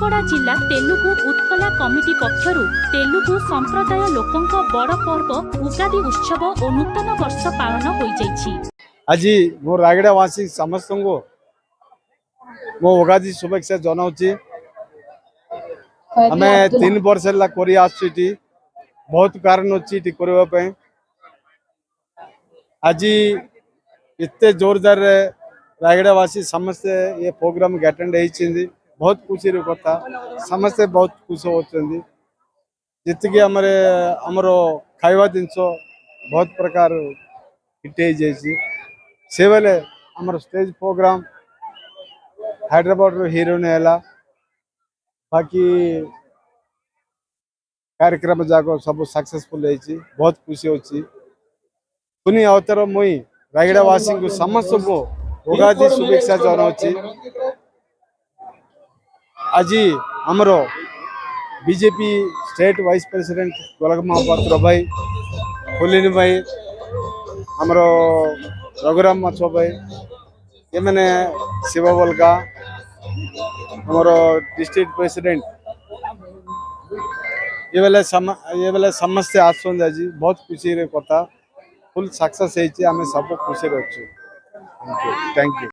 केन्द्रापड़ा जिला तेलुगु उत्कला कमिटी पक्षरु तेलुगु संप्रदाय लोकंक बड़ पर्व उगादी उत्सव और नूतन वर्ष पालन हो जाइछि। आज मो रायगड़ावासी समस्त को मो उगादी शुभेच्छा जनाऊँगी। आम 3 वर्ष है बहुत कारण अच्छी करने आज इतने जोरदार रायगड़ावासी समस्ते ये प्रोग्राम अटेंड होती बहुत खुशी कथा समस्ते बहुत खुश होती जी आमर खावा जिनस बहुत प्रकार हिट हो से बेले आमर स्टेज प्रोग्राम हैदराबाद हीरो ने बाकी कार्यक्रम जाक सब सक्सेसफुल होती बहुत खुशी अच्छी पुनी अवतार मुई रायगड़ावासी को समस्त को उगादी शुभेच्छा जनाऊँगी। आज आमर बीजेपी स्टेट वाइस प्रेसिडेंट गोलक महापात्र भाई फुलिनी भाई आमर रघुराम माछो भाई ये मैंने शिव बलगा आमर डिस्ट्रिक्ट प्रेसिडेंट ये बेले समस्ते आसुन आज बहुत खुशी कथा फुल सक्सेस आम सब खुशी अच्छे। Thank you.